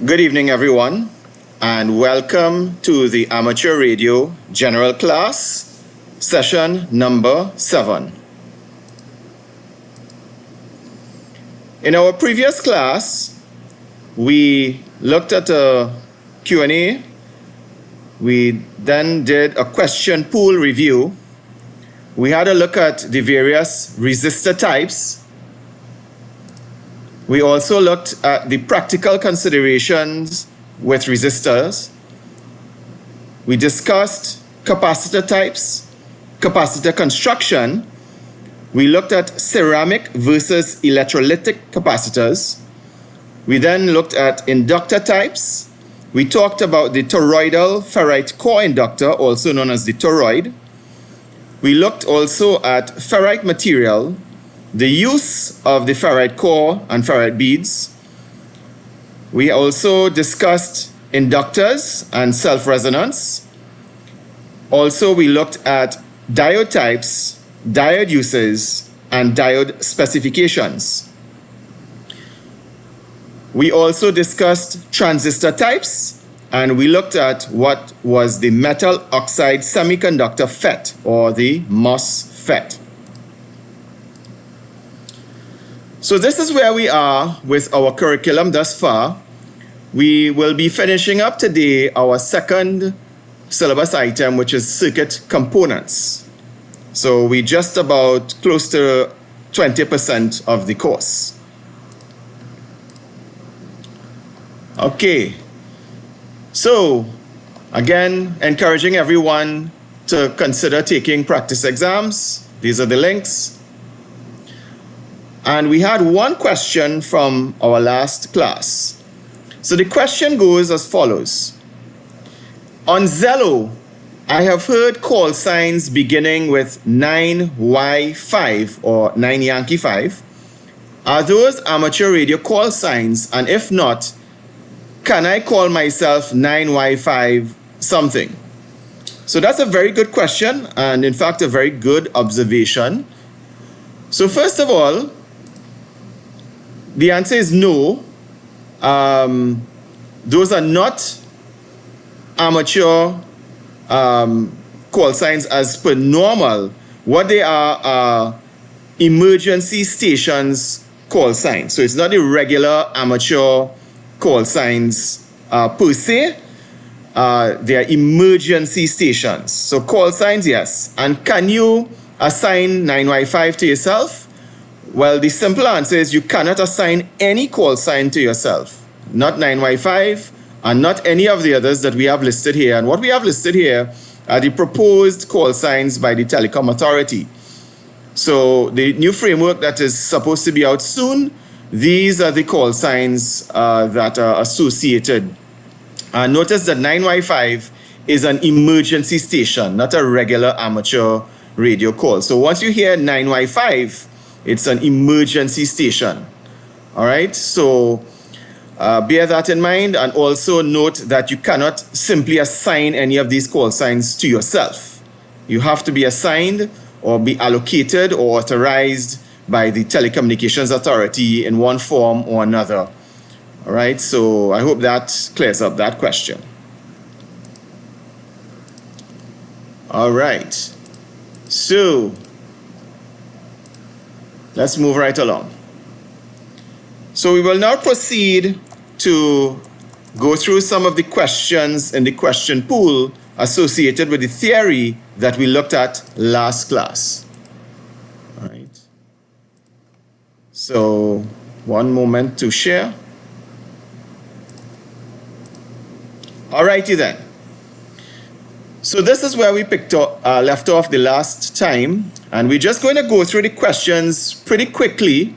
Good evening, everyone, and welcome to the Amateur Radio General Class, session number 7. In our previous class, we looked at a Q&A. We then did a question pool review. We had a look at the various resistor types. We also looked at the practical considerations with resistors. We discussed capacitor types, capacitor construction. We looked at ceramic versus electrolytic capacitors. We then looked at inductor types. We talked about the toroidal ferrite core inductor, also known as the toroid. We looked also at ferrite material, the use of the ferrite core and ferrite beads. We also discussed inductors and self-resonance. Also, we looked at diode types, diode uses, and diode specifications. We also discussed transistor types, and we looked at what was the metal oxide semiconductor FET, or the MOSFET. So this is where we are with our curriculum thus far. We will be finishing up today our second syllabus item, which is circuit components. So we're just about close to 20% of the course. Okay, so again, encouraging everyone to consider taking practice exams. These are the links. And we had one question from our last class. So the question goes as follows. On Zello, I have heard call signs beginning with 9Y5 or 9 Yankee 5. Are those amateur radio call signs? And if not, can I call myself 9Y5 something? So that's a very good question, and in fact a very good observation. So first of all, the answer is no. Those are not amateur call signs as per normal. What they are emergency stations call signs. So it's not a regular amateur call signs per se. They are emergency stations. So call signs, yes. And can you assign 9Y5 to yourself? Well, the simple answer is you cannot assign any call sign to yourself. Not 9Y5 and not any of the others that we have listed here. And what we have listed here are the proposed call signs by the Telecom Authority. So the new framework that is supposed to be out soon, these are the call signs that are associated. Notice that 9Y5 is an emergency station, not a regular amateur radio call. So once you hear 9Y5, it's an emergency station. All right, so bear that in mind, and also note that you cannot simply assign any of these call signs to yourself. You have to be assigned or be allocated or authorized by the Telecommunications Authority in one form or another. All right, so I hope that clears up that question. All right, so let's move right along. So we will now proceed to go through some of the questions in the question pool associated with the theory that we looked at last class. All right. So one moment to share. All righty then. So this is where we left off the last time, and we're just going to go through the questions pretty quickly,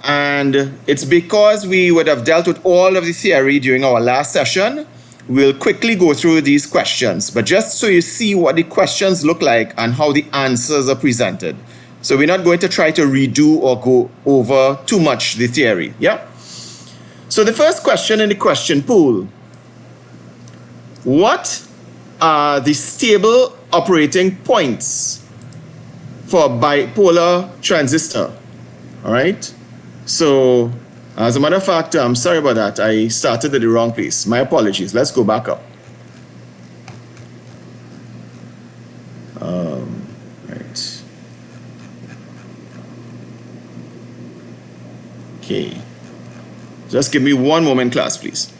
and it's because we would have dealt with all of the theory during our last session. We'll quickly go through these questions, but just so you see what the questions look like and how the answers are presented. So we're not going to try to redo or go over too much the theory, yeah? So the first question in the question pool, what are the stable operating points for bipolar transistor? All right, so As a matter of fact, I'm sorry about that. I started at the wrong place. My apologies. Let's go back up. Right. Okay. Just give me one moment, class, please.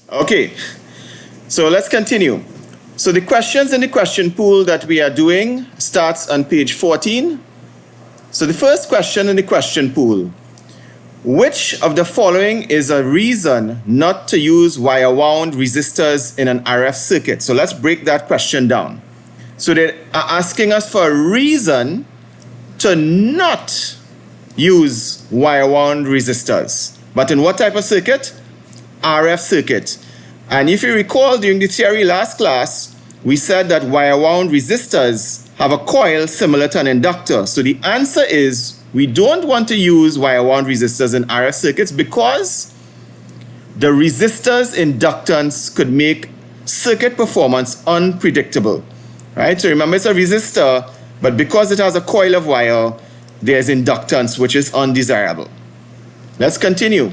Okay, so let's continue. So the questions in the question pool that we are doing starts on page 14. So the first question in the question pool: which of the following is a reason not to use wire-wound resistors in an RF circuit? So let's break that question down. So they are asking us for a reason to not use wire-wound resistors. But in what type of circuit? RF circuit. And if you recall, during the theory last class, we said that wire-wound resistors have a coil similar to an inductor. So the answer is we don't want to use wire-wound resistors in RF circuits because the resistor's inductance could make circuit performance unpredictable. Right? So remember, it's a resistor, but because it has a coil of wire, there's inductance, which is undesirable. Let's continue.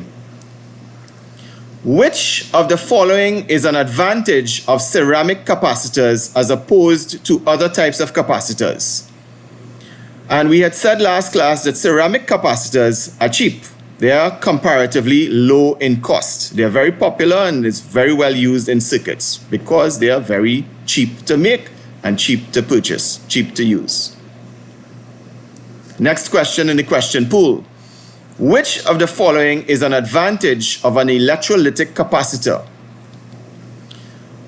Which of the following is an advantage of ceramic capacitors as opposed to other types of capacitors? And we had said last class that ceramic capacitors are cheap. They are comparatively low in cost. They are very popular and it's very well used in circuits because they are very cheap to make and cheap to purchase, cheap to use. Next question in the question pool. Which of the following is an advantage of an electrolytic capacitor?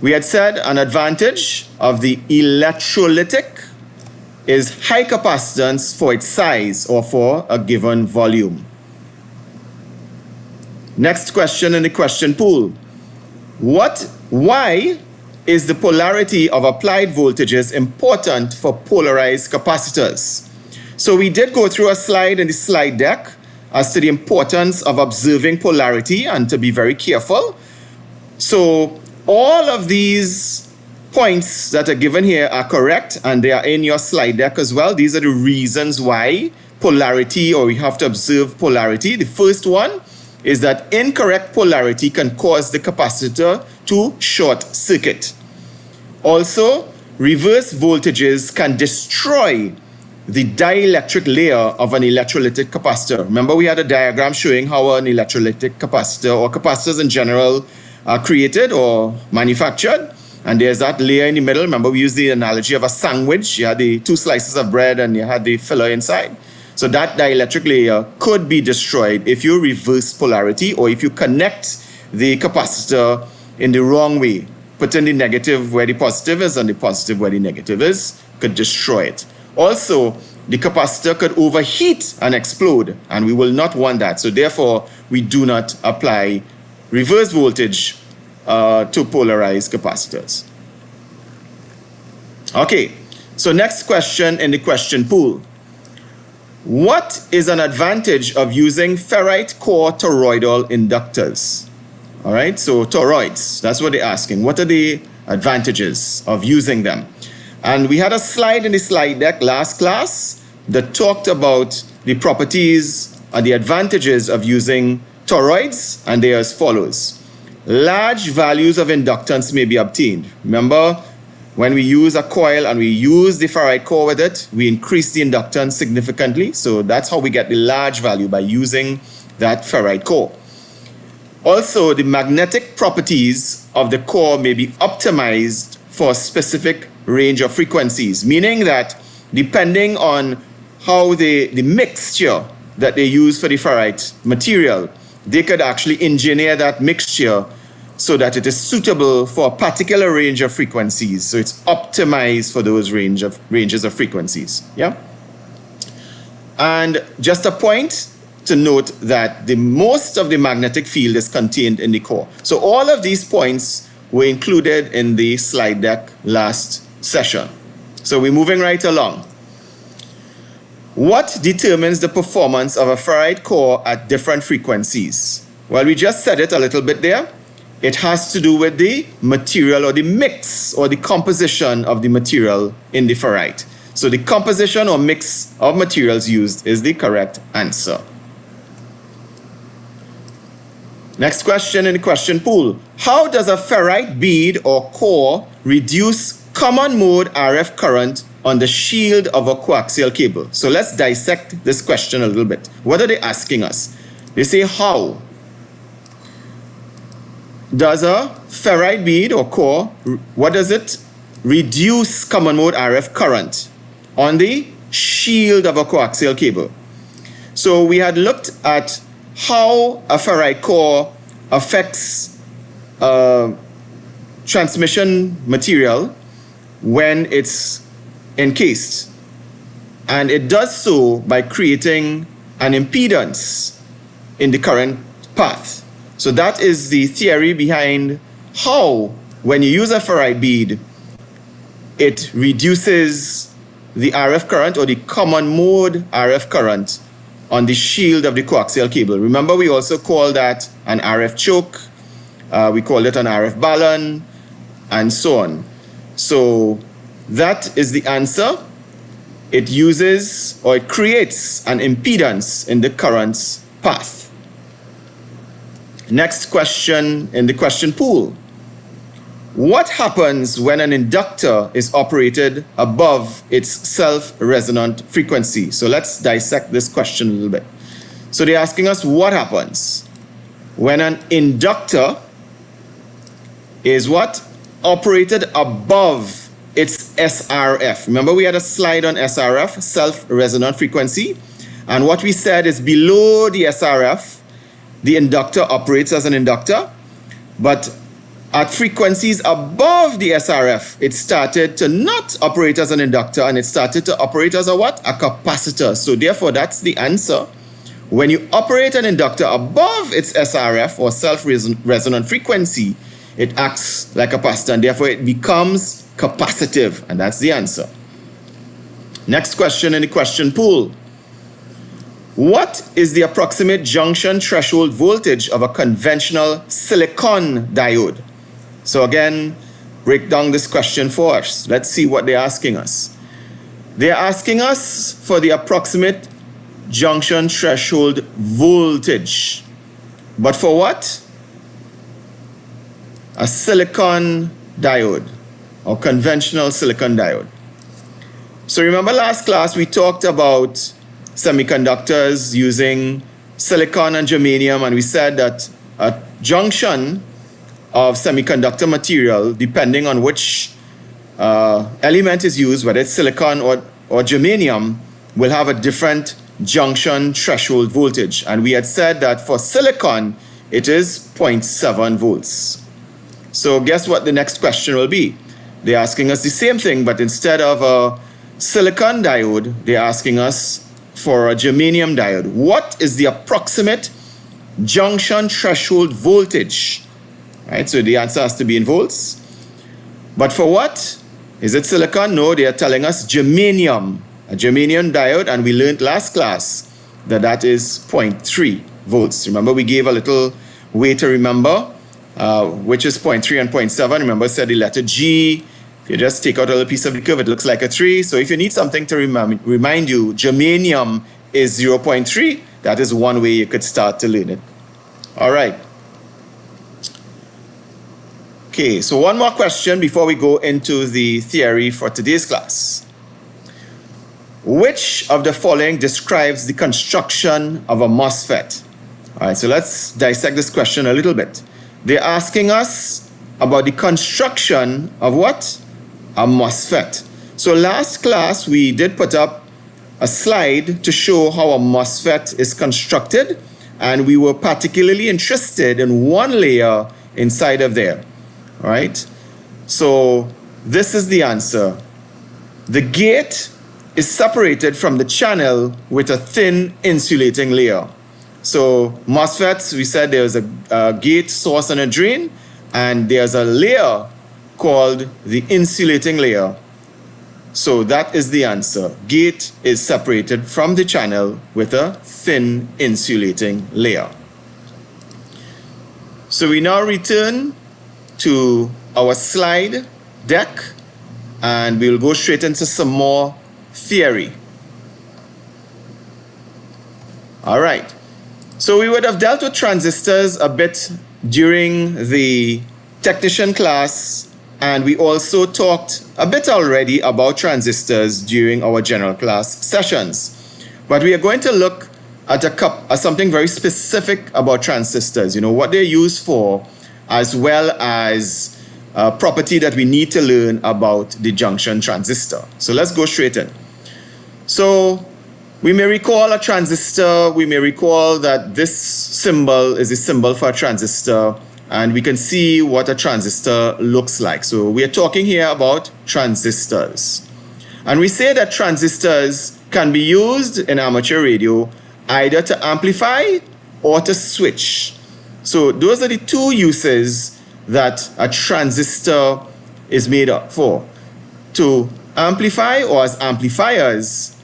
We had said an advantage of the electrolytic is high capacitance for its size or for a given volume. Next question in the question pool. Why is the polarity of applied voltages important for polarized capacitors? So we did go through a slide in the slide deck as to the importance of observing polarity and to be very careful. So all of these points that are given here are correct and they are in your slide deck as well. These are the reasons why polarity, or we have to observe polarity. The first one is that incorrect polarity can cause the capacitor to short circuit. Also, reverse voltages can destroy the dielectric layer of an electrolytic capacitor. Remember, we had a diagram showing how an electrolytic capacitor or capacitors in general are created or manufactured. And there's that layer in the middle. Remember, we used the analogy of a sandwich. You had the two slices of bread and you had the filler inside. So that dielectric layer could be destroyed if you reverse polarity or if you connect the capacitor in the wrong way. Putting the negative where the positive is and the positive where the negative is could destroy it. Also, the capacitor could overheat and explode, and we will not want that. So therefore, we do not apply reverse voltage to polarized capacitors. Okay, so next question in the question pool. What is an advantage of using ferrite core toroidal inductors? All right, so toroids, that's what they're asking. What are the advantages of using them? And we had a slide in the slide deck last class that talked about the properties and the advantages of using toroids, and they are as follows. Large values of inductance may be obtained. Remember, when we use a coil and we use the ferrite core with it, we increase the inductance significantly. So that's how we get the large value, by using that ferrite core. Also, the magnetic properties of the core may be optimized for a specific range of frequencies, meaning that depending on how the mixture that they use for the ferrite material, they could actually engineer that mixture so that it is suitable for a particular range of frequencies. So it's optimized for those ranges of frequencies. Yeah. And just a point to note that most of the magnetic field is contained in the core. So all of these points were included in the slide deck last session. So we're moving right along. What determines the performance of a ferrite core at different frequencies? Well, we just said it a little bit there. It has to do with the material, or the mix, or the composition of the material in the ferrite. So the composition or mix of materials used is the correct answer. Next question in the question pool. How does a ferrite bead or core reduce common mode RF current on the shield of a coaxial cable? So let's dissect this question a little bit. What are they asking us? They say, how does a ferrite bead or core, what does it reduce common mode RF current on the shield of a coaxial cable? So we had looked at how a ferrite core affects transmission material when it's encased. And it does so by creating an impedance in the current path. So that is the theory behind how, when you use a ferrite bead, it reduces the RF current, or the common mode RF current, on the shield of the coaxial cable. Remember, we also call that an RF choke, we call it an RF balun, and so on. So that is the answer. It uses, or it creates, an impedance in the current's path. Next question in the question pool. What happens when an inductor is operated above its self-resonant frequency? So let's dissect this question a little bit. So they're asking us, what happens when an inductor is what? Operated above its SRF. Remember, we had a slide on SRF, self-resonant frequency. And what we said is, below the SRF, the inductor operates as an inductor. But at frequencies above the SRF, it started to not operate as an inductor, and it started to operate as a what? A capacitor. So therefore, that's the answer. When you operate an inductor above its SRF, or self-resonant frequency, it acts like a capacitor, and therefore it becomes capacitive, and that's the answer. Next question in the question pool. What is the approximate junction threshold voltage of a conventional silicon diode? So again, break down this question for us. Let's see what they're asking us. They're asking us for the approximate junction threshold voltage. But for what? A silicon diode, or conventional silicon diode. So remember, last class we talked about semiconductors using silicon and germanium, and we said that a junction of semiconductor material, depending on which element is used, whether it's silicon or germanium, will have a different junction threshold voltage. And we had said that for silicon, it is 0.7 volts. So guess what the next question will be? They're asking us the same thing, but instead of a silicon diode, they're asking us for a germanium diode. What is the approximate junction threshold voltage? Right, so the answer has to be in volts. But for what? Is it silicon? No, they are telling us germanium, a germanium diode, and we learned last class that that is 0.3 volts. Remember, we gave a little way to remember, which is 0.3 and 0.7. Remember, I said the letter G If you just take out a little piece of the curve, it looks like a 3. So if you need something to remind you, germanium is 0.3, that is one way you could start to learn it. All right. Okay, so one more question before we go into the theory for today's class. Which of the following describes the construction of a MOSFET? All right, so let's dissect this question a little bit. They're asking us about the construction of what? A MOSFET. So last class, we did put up a slide to show how a MOSFET is constructed, and we were particularly interested in one layer inside of there. All right, so this is the answer. The gate is separated from the channel with a thin insulating layer. So MOSFETs, we said there's a gate, source, and a drain, and there's a layer called the insulating layer. So that is the answer. Gate is separated from the channel with a thin insulating layer. So we now return to our slide deck, and we'll go straight into some more theory. All right. So we would have dealt with transistors a bit during the technician class, and we also talked a bit already about transistors during our general class sessions. But we are going to look at something very specific about transistors, what they're used for, as well as a property that we need to learn about the junction transistor. So let's go straight in. So we may recall a transistor, we may recall that this symbol is a symbol for a transistor, and we can see what a transistor looks like. So we are talking here about transistors. And we say that transistors can be used in amateur radio either to amplify or to switch. So those are the two uses that a transistor is made up for: to amplify, or as amplifiers,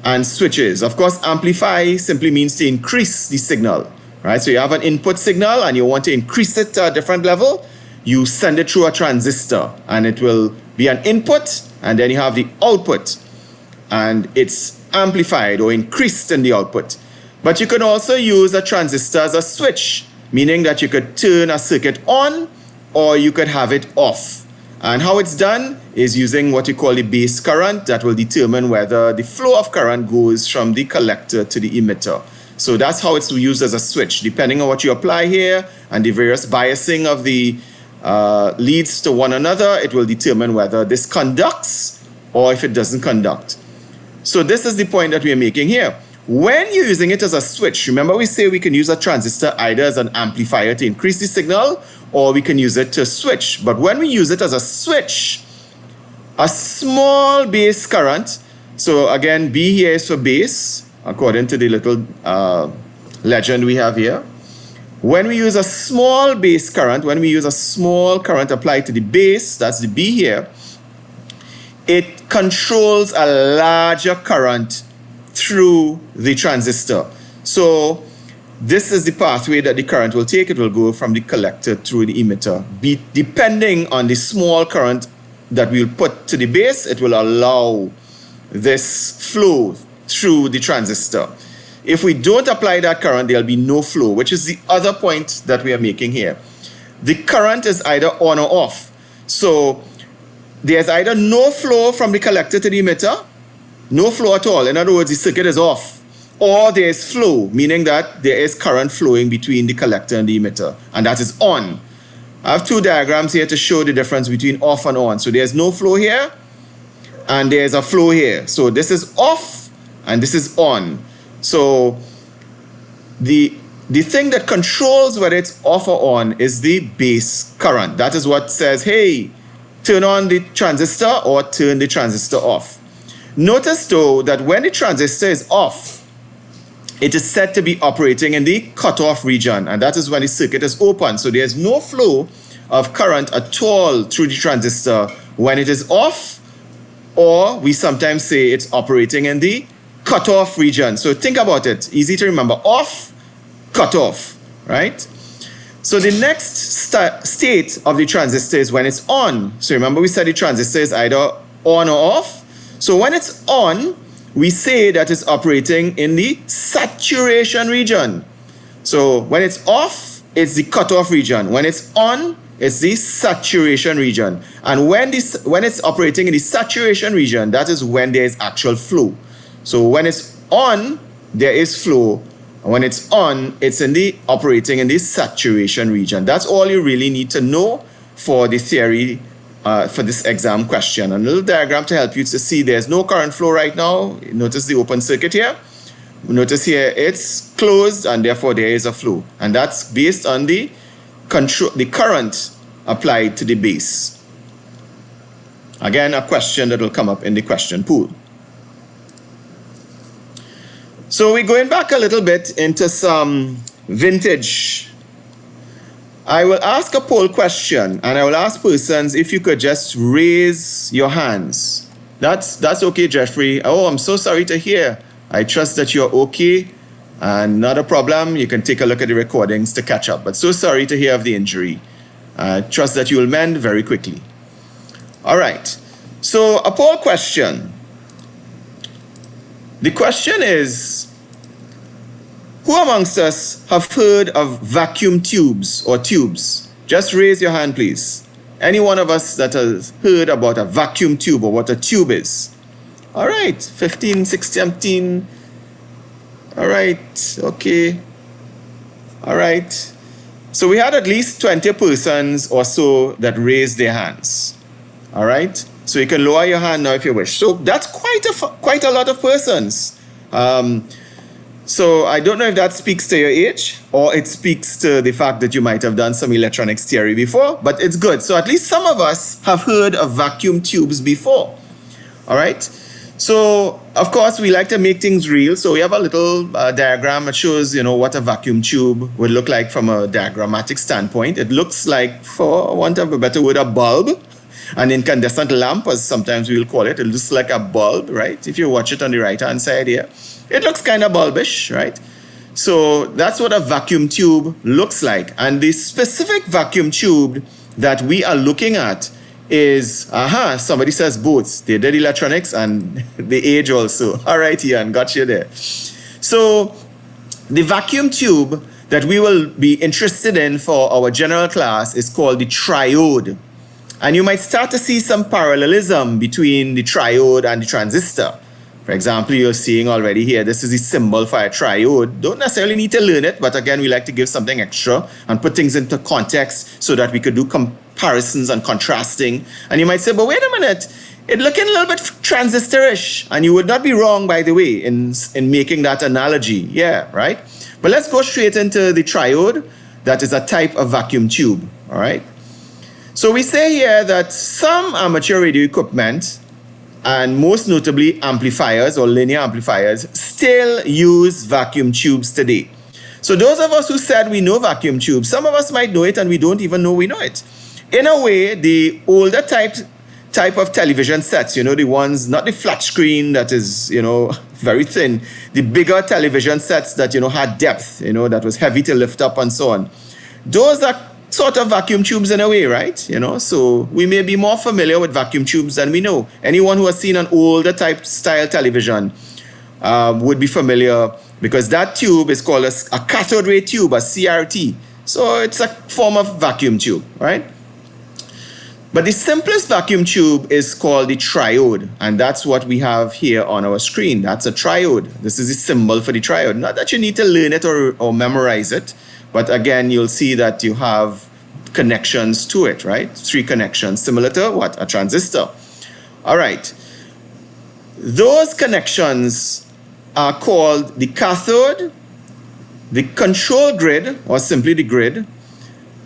and switches. Of course, amplify simply means to increase the signal, right? So you have an input signal and you want to increase it to a different level, you send it through a transistor, and it will be an input, and then you have the output, and it's amplified or increased in the output. But you can also use a transistor as a switch, meaning that you could turn a circuit on or you could have it off. And how it's done is using what you call the base current that will determine whether the flow of current goes from the collector to the emitter. So that's how it's used as a switch. Depending on what you apply here and the various biasing of the leads to one another, it will determine whether this conducts or if it doesn't conduct. So this is the point that we are making here. When you're using it as a switch, remember we say we can use a transistor either as an amplifier to increase the signal, or we can use it to switch. But when we use it as a switch, a small base current, so again, B here is for base, according to the little legend we have here. When we use a small base current, when we use a small current applied to the base, that's the B here, it controls a larger current through the transistor. So this is the pathway that the current will take. It will go from the collector through the emitter. Depending on the small current that we'll put to the base, it will allow this flow through the transistor. If we don't apply that current, there'll be no flow, which is the other point that we are making here. The current is either on or off. So there's either no flow from the collector to the emitter, no flow at all. In other words, the circuit is off. Or there is flow, meaning that there is current flowing between the collector and the emitter, and that is on. I have two diagrams here to show the difference between off and on. So there's no flow here, and there's a flow here. So this is off, and this is on. So the thing that controls whether it's off or on is the base current. That is what says, hey, turn on the transistor or turn the transistor off. Notice though that when the transistor is off, it is said to be operating in the cutoff region, and that is when the circuit is open. So there's no flow of current at all through the transistor when it is off, or we sometimes say it's operating in the cutoff region. So think about it, easy to remember: off, cutoff, right? So the next state of the transistor is when it's on. So remember we said the transistor is either on or off. So when it's on, we say that it's operating in the saturation region. So when it's off, it's the cutoff region. When it's on, it's the saturation region. And when it's operating in the saturation region, that is when there is actual flow. So when it's on, there is flow. And when it's on, it's operating in the saturation region. That's all you really need to know for the theory for this exam question. A little diagram to help you to see there's no current flow right now. Notice the open circuit here. Notice here it's closed and therefore there is a flow. And that's based on the current applied to the base. Again, a question that will come up in the question pool. So we're going back a little bit into some vintage. I will ask a poll question and I will ask persons if you could just raise your hands. That's okay, Jeffrey. Oh, I'm so sorry to hear. I trust that you're okay and not a problem. You can take a look at the recordings to catch up. But so sorry to hear of the injury. Trust that you will mend very quickly. All right. So a poll question. The question is, who amongst us have heard of vacuum tubes or tubes? Just raise your hand, please. Any one of us that has heard about a vacuum tube or what a tube is? All right, 15, 16, 17. All right, okay. All right. So we had at least 20 persons or so that raised their hands. All right. So you can lower your hand now if you wish. So that's quite a lot of persons. So I don't know if that speaks to your age or it speaks to the fact that you might have done some electronics theory before, but it's good. So at least some of us have heard of vacuum tubes before. All right. So of course we like to make things real. So we have a little diagram that shows, what a vacuum tube would look like from a diagrammatic standpoint. It looks like, for want of a better word, a bulb. An incandescent lamp, as sometimes we will call it. It looks like a bulb, right? If you watch it on the right-hand side here, it looks kind of bulbish, right? So that's what a vacuum tube looks like. And the specific vacuum tube that we are looking at is, somebody says both. They did electronics and the age also. All right, Ian, got you there. So the vacuum tube that we will be interested in for our general class is called the triode. And you might start to see some parallelism between the triode and the transistor. For example, you're seeing already here, this is the symbol for a triode. Don't necessarily need to learn it, but again, we like to give something extra and put things into context so that we could do comparisons and contrasting. And you might say, but wait a minute, it's looking a little bit transistor-ish. And you would not be wrong, by the way, in making that analogy. Yeah, right? But let's go straight into the triode. That is a type of vacuum tube, all right? So we say here that some amateur radio equipment, and most notably amplifiers or linear amplifiers, still use vacuum tubes today. So those of us who said we know vacuum tubes, some of us might know it and we don't even know we know it. In a way, the older type of television sets, the ones, not the flat screen that is, very thin, the bigger television sets that, had depth, that was heavy to lift up and so on. Those are sort of vacuum tubes in a way, right? So we may be more familiar with vacuum tubes than we know. Anyone who has seen an older type style television would be familiar, because that tube is called a cathode ray tube, a CRT. So it's a form of vacuum tube, right? But the simplest vacuum tube is called the triode, and that's what we have here on our screen. That's a triode. This is the symbol for the triode. Not that you need to learn it or memorize it, but again, you'll see that you have connections to it, right? 3 connections, similar to what? A transistor. All right. Those connections are called the cathode, the control grid, or simply the grid,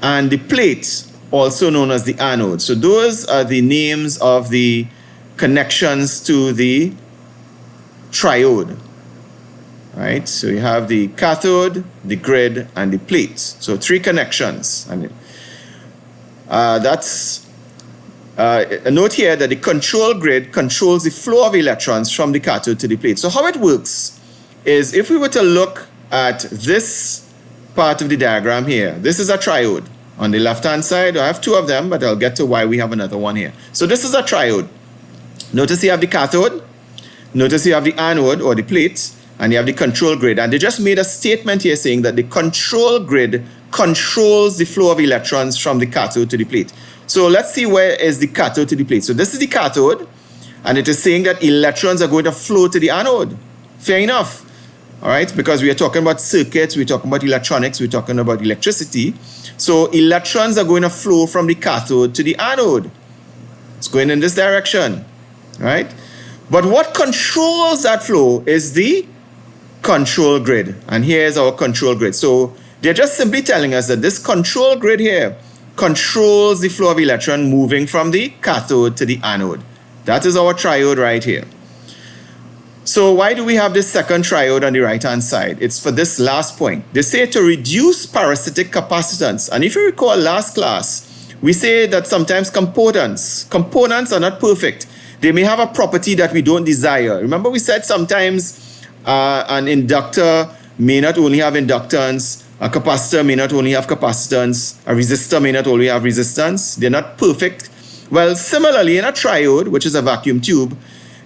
and the plate, also known as the anode. So those are the names of the connections to the triode. Right, so you have the cathode, the grid, and the plate. So 3 connections. And that's a note here that the control grid controls the flow of electrons from the cathode to the plate. So how it works is, if we were to look at this part of the diagram here. This is a triode. On the left-hand side, I have two of them, but I'll get to why we have another one here. So this is a triode. Notice you have the cathode, notice you have the anode or the plate, and you have the control grid. And they just made a statement here saying that the control grid controls the flow of electrons from the cathode to the plate. So let's see where is the cathode to the plate. So this is the cathode, and it is saying that electrons are going to flow to the anode. Fair enough. All right, because we are talking about circuits, we're talking about electronics, we're talking about electricity. So electrons are going to flow from the cathode to the anode. It's going in this direction, right? But what controls that flow is the control grid. And here's our control grid. So they're just simply telling us that this control grid here controls the flow of electron moving from the cathode to the anode. That is our triode right here. So why do we have this second triode on the right-hand side? It's for this last point. They say to reduce parasitic capacitance. And if you recall last class, we say that sometimes components are not perfect. They may have a property that we don't desire. Remember we said sometimes an inductor may not only have inductance, a capacitor may not only have capacitance, a resistor may not only have resistance. They're not perfect. Well, similarly in a triode, which is a vacuum tube,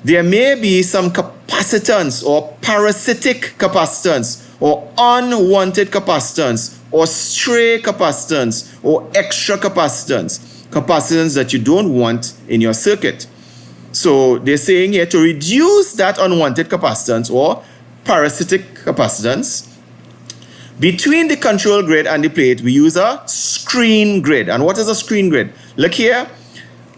there may be some capacitance or parasitic capacitance or unwanted capacitance or stray capacitance or extra capacitance that you don't want in your circuit. So they're saying here to reduce that unwanted capacitance or parasitic capacitance between the control grid and the plate, we use a screen grid. And what is a screen grid? Look here.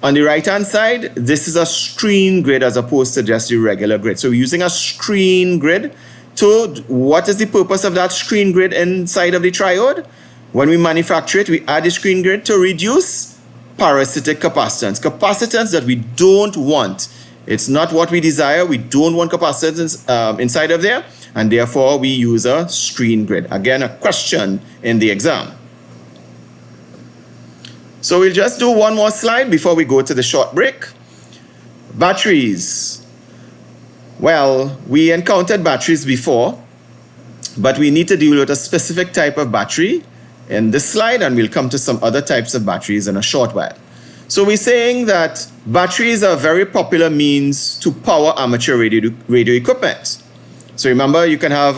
On the right-hand side, this is a screen grid as opposed to just the regular grid. So we're using a screen grid. So what is the purpose of that screen grid inside of the triode? When we manufacture it, we add the screen grid to reduce parasitic capacitance. Capacitance that we don't want. It's not what we desire. We don't want capacitance inside of there. And therefore, we use a screen grid. Again, a question in the exam. So we'll just do one more slide before we go to the short break. Batteries. Well, we encountered batteries before, but we need to deal with a specific type of battery in this slide, and we'll come to some other types of batteries in a short while. So we're saying that batteries are a very popular means to power amateur radio equipment. So remember, you can have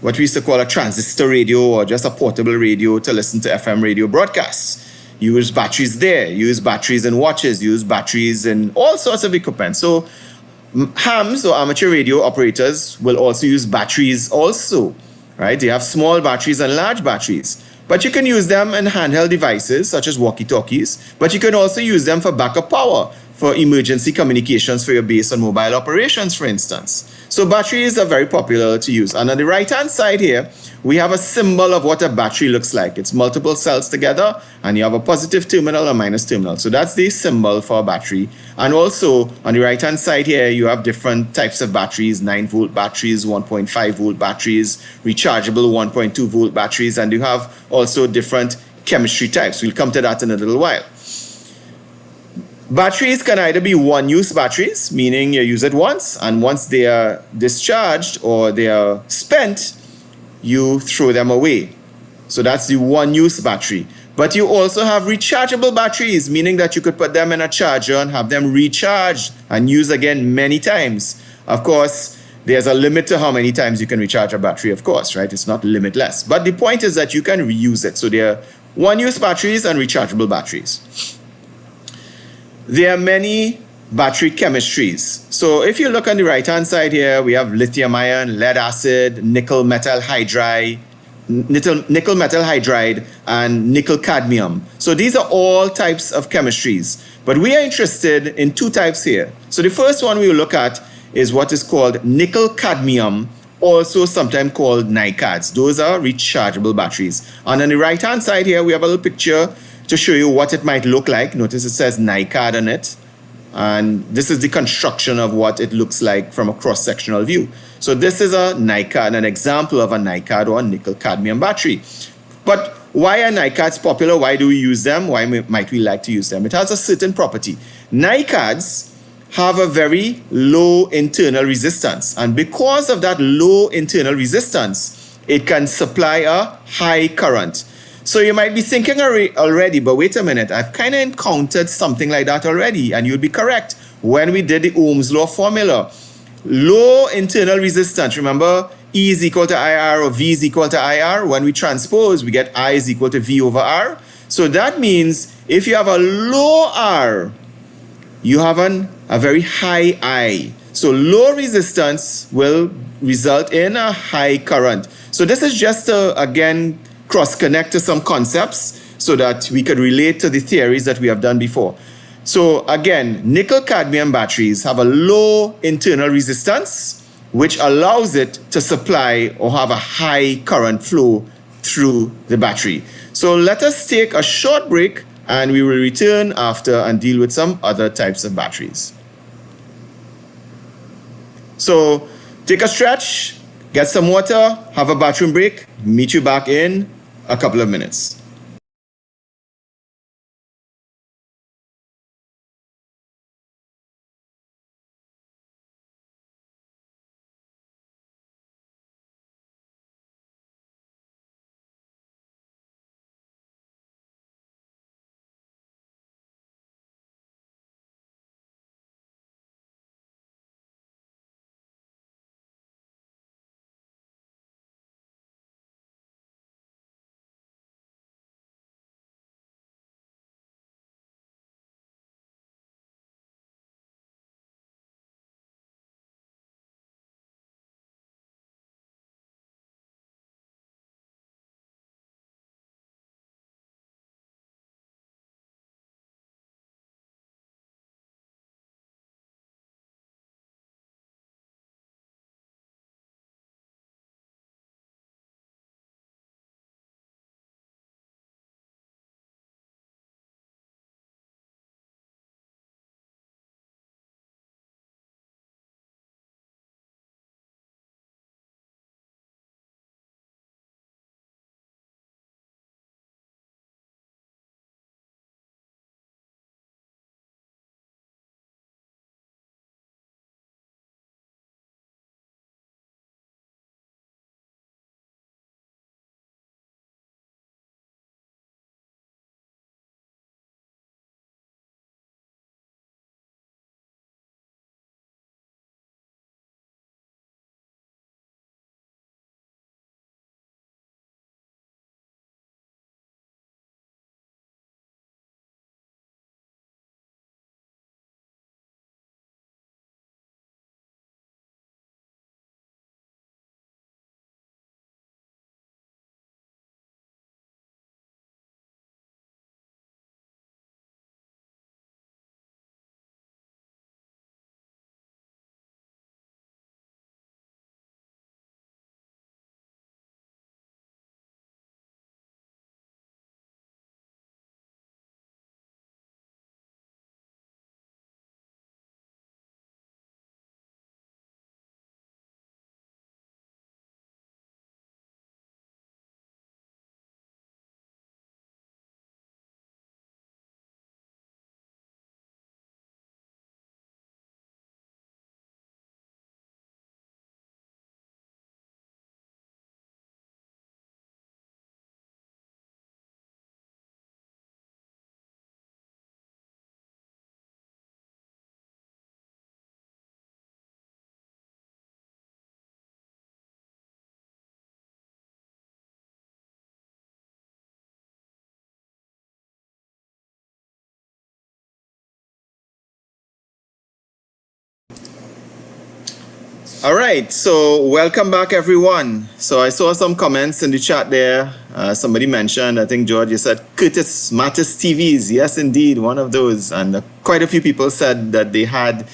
what we used to call a transistor radio or just a portable radio to listen to FM radio broadcasts. Use batteries there, use batteries in watches, use batteries in all sorts of equipment. So hams or amateur radio operators will also use batteries also, right? They have small batteries and large batteries. But you can use them in handheld devices such as walkie-talkies, but you can also use them for backup power, for emergency communications for your base and mobile operations, for instance. So batteries are very popular to use. And on the right-hand side here, we have a symbol of what a battery looks like. It's multiple cells together, and you have a positive terminal and minus terminal. So that's the symbol for a battery. And also, on the right-hand side here, you have different types of batteries, 9-volt batteries, 1.5-volt batteries, rechargeable 1.2-volt batteries, and you have also different chemistry types. We'll come to that in a little while. Batteries can either be one-use batteries, meaning you use it once, and once they are discharged or they are spent, you throw them away. So that's the one-use battery. But you also have rechargeable batteries, meaning that you could put them in a charger and have them recharged and use again many times. Of course, there's a limit to how many times you can recharge a battery, of course, right? It's not limitless. But the point is that you can reuse it. So there are one-use batteries and rechargeable batteries. There are many battery chemistries. So if you look on the right-hand side here, we have lithium ion, lead acid, nickel metal hydride, and nickel cadmium. So these are all types of chemistries. But we are interested in two types here. So the first one we will look at is what is called nickel cadmium, also sometimes called Ni-Cads. Those are rechargeable batteries. And on the right-hand side here, we have a little picture to show you what it might look like. Notice it says Ni-Cad on it. And this is the construction of what it looks like from a cross-sectional view. So this is a Ni-Cad, an example of a Ni-Cad or a nickel-cadmium battery. But why are Ni-Cads popular? Why do we use them? Why might we like to use them? It has a certain property. Ni-Cads have a very low internal resistance. And because of that low internal resistance, it can supply a high current. So you might be thinking already, but wait a minute, I've kind of encountered something like that already, and you'll be correct. When we did the Ohm's law formula, low internal resistance, remember E is equal to IR or V is equal to IR. When we transpose, we get I is equal to V over R. So that means if you have a low R, you have a very high I. So low resistance will result in a high current. So this is just to, again, cross-connect to some concepts so that we could relate to the theories that we have done before. So again, nickel-cadmium batteries have a low internal resistance, which allows it to supply or have a high current flow through the battery. So let us take a short break and we will return after and deal with some other types of batteries. So take a stretch, get some water, have a bathroom break, meet you back in a couple of minutes. All right, so welcome back, everyone. So I saw some comments in the chat there. Somebody mentioned, I think, George, you said Curtis Mattis TVs. Yes, indeed, one of those. And quite a few people said that they had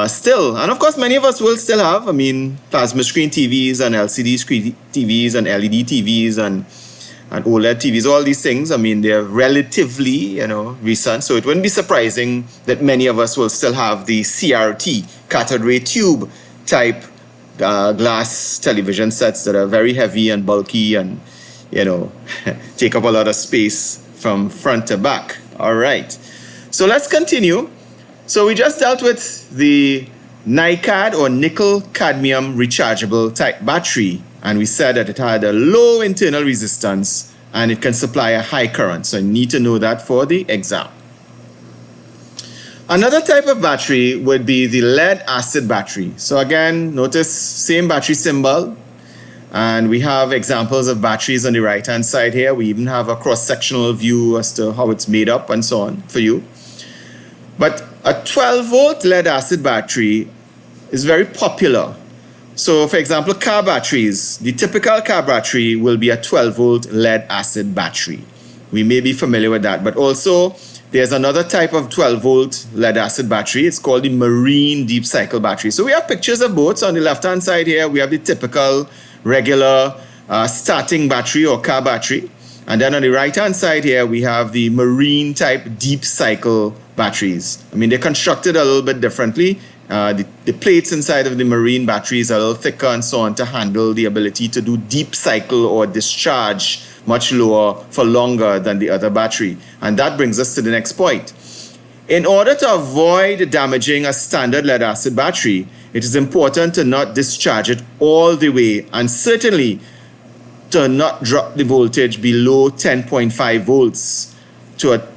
still, and of course, many of us will still have, I mean, plasma screen TVs and LCD screen TVs and LED TVs and OLED TVs, all these things. I mean, they're relatively, recent. So it wouldn't be surprising that many of us will still have the CRT, cathode ray tube type glass television sets that are very heavy and bulky and, take up a lot of space from front to back. All right. So let's continue. So we just dealt with the Ni-Cad or nickel cadmium rechargeable type battery. And we said that it had a low internal resistance and it can supply a high current. So you need to know that for the exam. Another type of battery would be the lead acid battery. So again, notice same battery symbol. And we have examples of batteries on the right-hand side here. We even have a cross-sectional view as to how it's made up and so on for you. But a 12-volt lead acid battery is very popular. So for example, car batteries, the typical car battery will be a 12-volt lead acid battery. We may be familiar with that, but also there's another type of 12-volt lead acid battery. It's called the marine deep cycle battery. So we have pictures of both. So on the left-hand side here, we have the typical regular starting battery or car battery. And then on the right-hand side here, we have the marine type deep cycle batteries. I mean, they're constructed a little bit differently. The plates inside of the marine batteries are a little thicker and so on to handle the ability to do deep cycle or discharge much lower for longer than the other battery. And that brings us to the next point. In order to avoid damaging a standard lead acid battery, it is important to not discharge it all the way and certainly to not drop the voltage below 10.5 volts.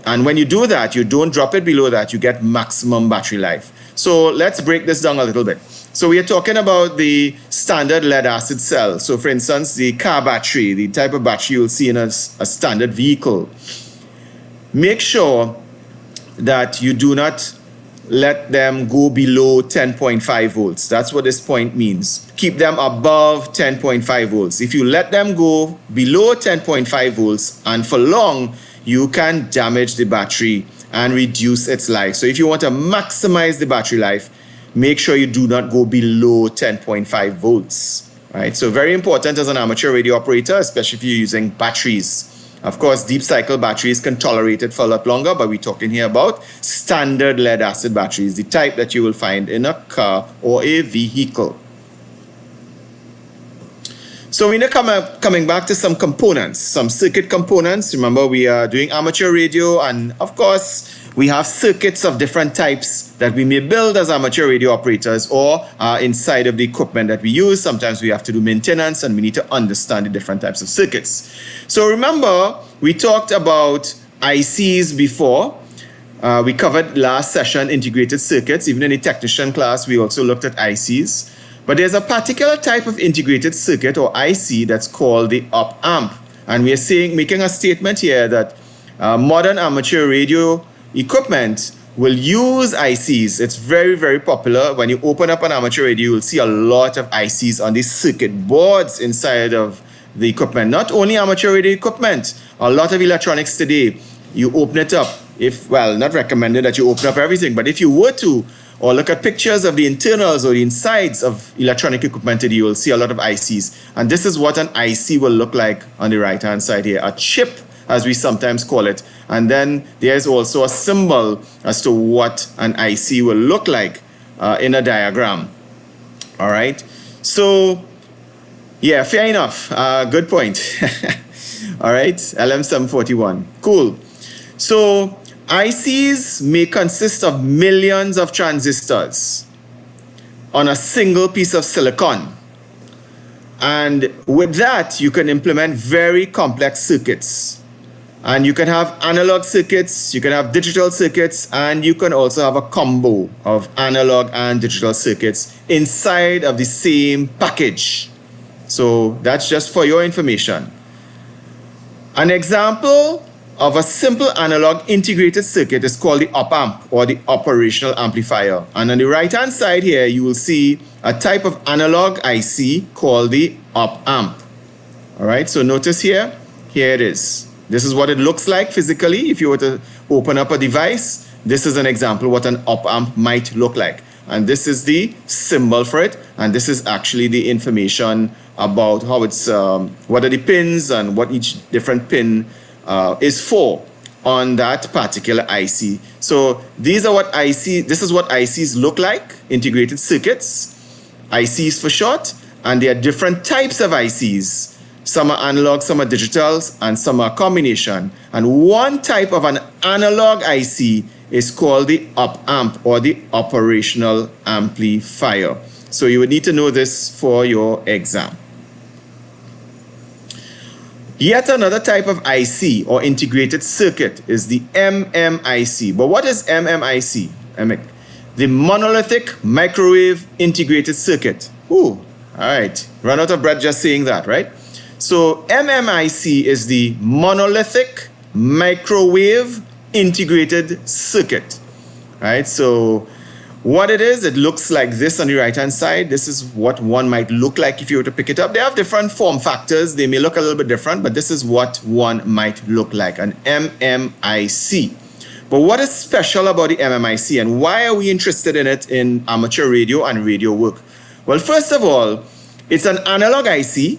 And when you do that, you don't drop it below that, you get maximum battery life. So let's break this down a little bit. So we are talking about the standard lead acid cell. So for instance, the car battery, the type of battery you'll see in a standard vehicle. Make sure that you do not let them go below 10.5 volts. That's what this point means. Keep them above 10.5 volts. If you let them go below 10.5 volts and for long, you can damage the battery and reduce its life. So if you want to maximize the battery life, make sure you do not go below 10.5 volts. Right? So very important as an amateur radio operator, especially if you're using batteries. Of course, deep cycle batteries can tolerate it for a lot longer, but we're talking here about standard lead acid batteries, the type that you will find in a car or a vehicle. So we're now coming back to some components, some circuit components. Remember, we are doing amateur radio, and of course, we have circuits of different types that we may build as amateur radio operators or inside of the equipment that we use. Sometimes we have to do maintenance and we need to understand the different types of circuits. So remember, we talked about ICs before. We covered last session integrated circuits. Even in the technician class, we also looked at ICs. But there's a particular type of integrated circuit or IC that's called the op-amp. And we are making a statement here that modern amateur radio equipment will use ICs. It's very, very popular. When you open up an amateur radio, you'll see a lot of ICs on the circuit boards inside of the equipment. Not only amateur radio equipment, a lot of electronics today, you open it up. Not recommended that you open up everything, but if you were to, or look at pictures of the internals or the insides of electronic equipment today, you will see a lot of ICs. And this is what an IC will look like on the right-hand side here. A chip, as we sometimes call it. And then there's also a symbol as to what an IC will look like in a diagram. All right. So, yeah, fair enough. Good point. All right. LM741. Cool. So, ICs may consist of millions of transistors on a single piece of silicon. And with that, you can implement very complex circuits. And you can have analog circuits, you can have digital circuits, and you can also have a combo of analog and digital circuits inside of the same package. So that's just for your information. An example of a simple analog integrated circuit is called the op-amp or the operational amplifier. And on the right-hand side here, you will see a type of analog IC called the op-amp. All right, so notice here it is. This is what it looks like physically. If you were to open up a device, this is an example what an op-amp might look like. And this is the symbol for it. And this is actually the information about how it's, what are the pins and what each different pin is for on that particular IC. So this is what ICs look like, integrated circuits, ICs for short, and there are different types of ICs. Some are analog, some are digital, and some are combination. And one type of an analog IC is called the op-amp or the operational amplifier. So you would need to know this for your exam. Yet another type of IC or integrated circuit is the MMIC. But what is MMIC? The monolithic microwave integrated circuit. Ooh, all right. Run out of breath just saying that, right? So MMIC is the monolithic microwave integrated circuit, right? So what it is, it looks like this on the right-hand side. This is what one might look like if you were to pick it up. They have different form factors. They may look a little bit different, but this is what one might look like, an MMIC. But what is special about the MMIC and why are we interested in it in amateur radio and radio work? Well, first of all, it's an analog IC,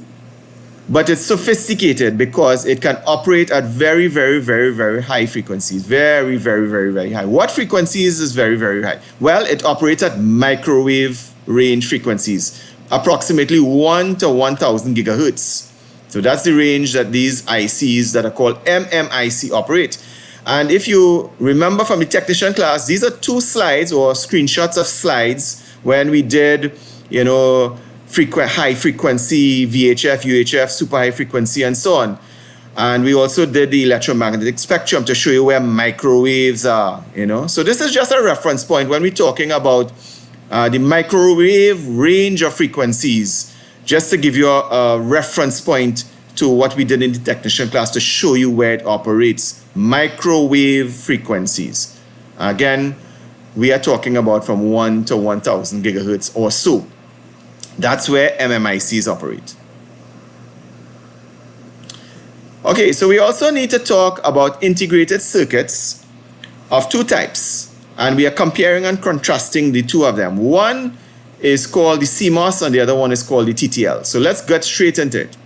but it's sophisticated because it can operate at very, very, very, very high frequencies. Very, very, very, very high. What frequencies is very, very high? Well, it operates at microwave range frequencies, approximately 1 to 1,000 gigahertz. So that's the range that these ICs that are called MMIC operate. And if you remember from the technician class, these are two slides or screenshots of slides when we did, you know, high frequency, VHF, UHF, super high frequency, and so on. And we also did the electromagnetic spectrum to show you where microwaves are, you know. So this is just a reference point when we're talking about the microwave range of frequencies, just to give you a reference point to what we did in the technician class to show you where it operates. Microwave frequencies. Again, we are talking about from 1 to 1,000 gigahertz or so. That's where MMICs operate. Okay, so we also need to talk about integrated circuits of two types. And we are comparing and contrasting the two of them. One is called the CMOS and the other one is called the TTL. So let's get straight into it.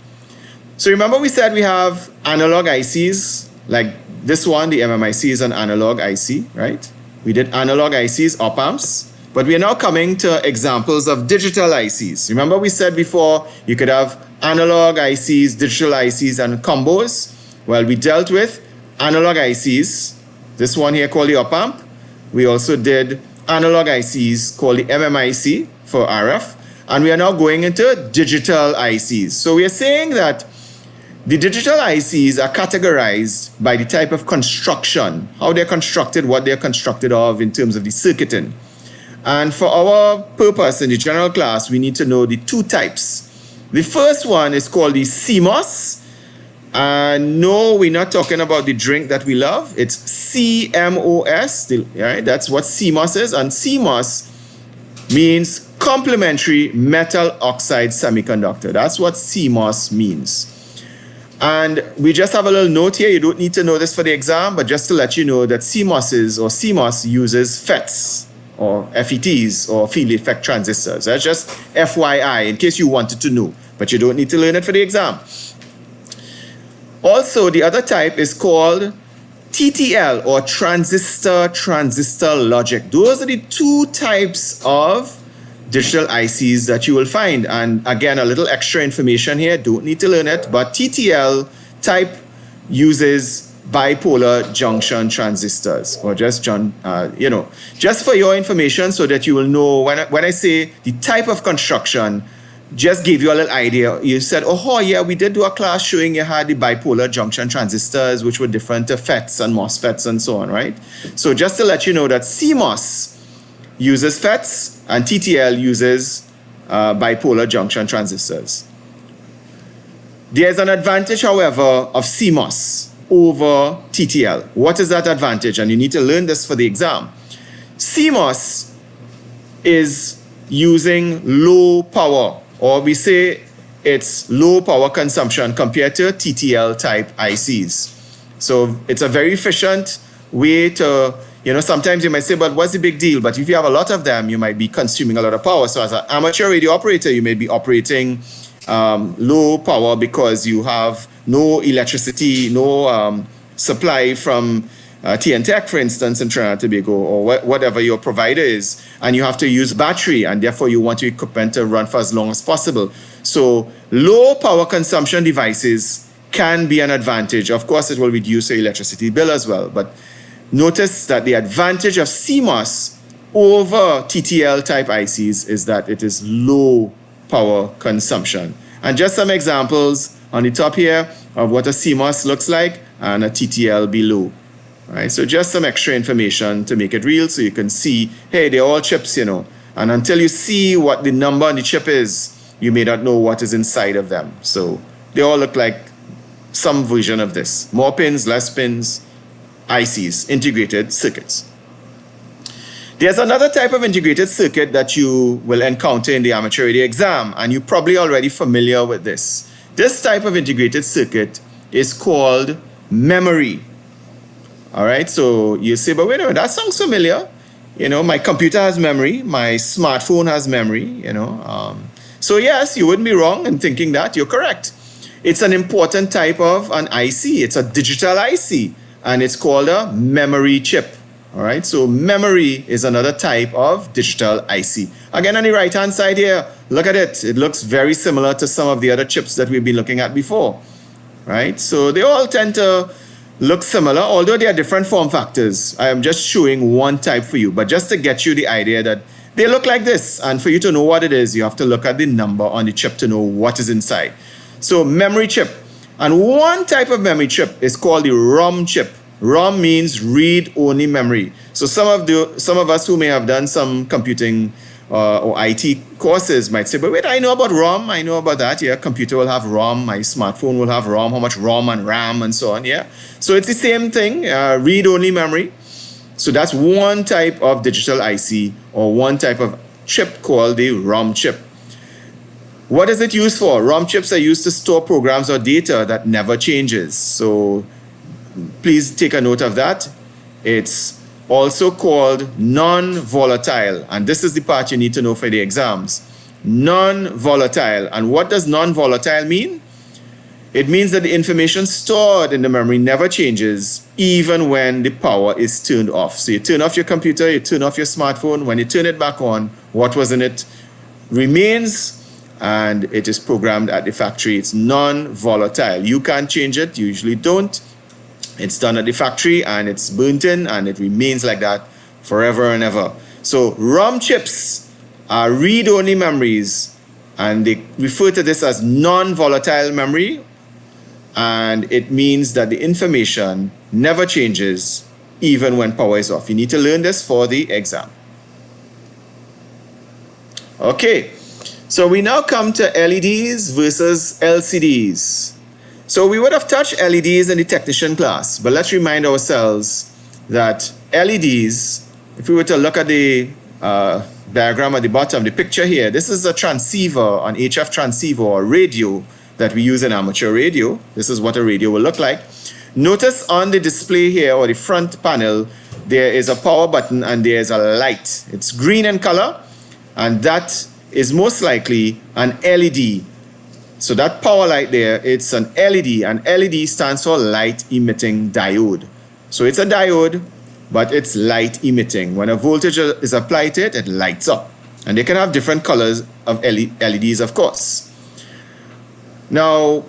So remember we said we have analog ICs, like this one, the MMIC is an analog IC, right? We did analog ICs, op-amps. But we are now coming to examples of digital ICs. Remember we said before you could have analog ICs, digital ICs, and combos. Well, we dealt with analog ICs. This one here called the op-amp. We also did analog ICs called the MMIC for RF. And we are now going into digital ICs. So we are saying that the digital ICs are categorized by the type of construction, how they're constructed, what they're constructed of in terms of the circuiting. And for our purpose in the general class, we need to know the two types. The first one is called the CMOS. And no, we're not talking about the drink that we love. It's CMOS. Right? That's what CMOS is. And CMOS means complementary metal oxide semiconductor. That's what CMOS means. And we just have a little note here. You don't need to know this for the exam, but just to let you know that CMOS uses FETs. Or FETs, or field effect transistors. That's just FYI, in case you wanted to know. But you don't need to learn it for the exam. Also, the other type is called TTL, or transistor logic. Those are the two types of digital ICs that you will find. And again, a little extra information here. Don't need to learn it. But TTL type uses bipolar junction transistors, or just just for your information so that you will know when I say the type of construction, just give you a little idea. You said, oh yeah, we did do a class showing you had the bipolar junction transistors, which were different to FETs and MOSFETs and so on, right? So just to let you know that CMOS uses FETs and TTL uses bipolar junction transistors. There's an advantage, however, of CMOS over TTL. What is that advantage? And you need to learn this for the exam. CMOS is using low power, or we say it's low power consumption compared to TTL type ICs. So it's a very efficient way to, sometimes you might say, but what's the big deal? But if you have a lot of them, you might be consuming a lot of power. So as an amateur radio operator, you may be operating low power because you have no electricity, no supply from TN-Tech, for instance, in Trinidad and Tobago, or whatever your provider is, and you have to use battery, and therefore you want your equipment to run for as long as possible. So low power consumption devices can be an advantage. Of course, it will reduce your electricity bill as well, but notice that the advantage of CMOS over TTL type ICs is that it is low power consumption. And just some examples on the top here, of what a CMOS looks like and a TTL below. Right? So just some extra information to make it real so you can see, hey, they're all chips, you know. And until you see what the number on the chip is, you may not know what is inside of them. So they all look like some version of this. More pins, less pins, ICs, integrated circuits. There's another type of integrated circuit that you will encounter in the amateur radio exam, and you're probably already familiar with this. This type of integrated circuit is called memory. All right, so you say, but wait a minute, that sounds familiar. You know, my computer has memory, my smartphone has memory, you know. So yes, you wouldn't be wrong in thinking that. You're correct. It's an important type of an IC. It's a digital IC, and it's called a memory chip. All right, so memory is another type of digital IC. Again, on the right-hand side here, look at it. It looks very similar to some of the other chips that we've been looking at before, right? So they all tend to look similar, although they are different form factors. I am just showing one type for you, but just to get you the idea that they look like this, and for you to know what it is, you have to look at the number on the chip to know what is inside. So memory chip, and one type of memory chip is called the ROM chip. ROM means read-only memory. So some of us who may have done some computing or IT courses might say, but wait, I know about ROM, I know about that, yeah, computer will have ROM, my smartphone will have ROM, how much ROM and RAM and so on, yeah. So it's the same thing, read-only memory. So that's one type of digital IC or one type of chip called the ROM chip. What is it used for? ROM chips are used to store programs or data that never changes. So please take a note of that. It's also called non-volatile, and this is the part you need to know for the exams. Non-volatile. And what does non-volatile mean? It means that the information stored in the memory never changes even when the power is turned off. So you turn off your computer, you turn off your smartphone. When you turn it back on, what was in it remains, and it is programmed at the factory. It's non-volatile. You can't change it, you usually don't. It's done at the factory and it's burnt in and it remains like that forever and ever. So ROM chips are read-only memories, and they refer to this as non-volatile memory, and it means that the information never changes even when power is off. You need to learn this for the exam. Okay, so we now come to LEDs versus LCDs. So we would have touched LEDs in the technician class, but let's remind ourselves that LEDs, if we were to look at the diagram at the bottom, the picture here, this is a transceiver, an HF transceiver or radio that we use in amateur radio. This is what a radio will look like. Notice on the display here, or the front panel, there is a power button and there is a light. It's green in color, and that is most likely an LED. So that power light there, it's an LED, and LED stands for light emitting diode. So it's a diode, but it's light emitting. When a voltage is applied to it, it lights up. And they can have different colors of LEDs, of course. Now,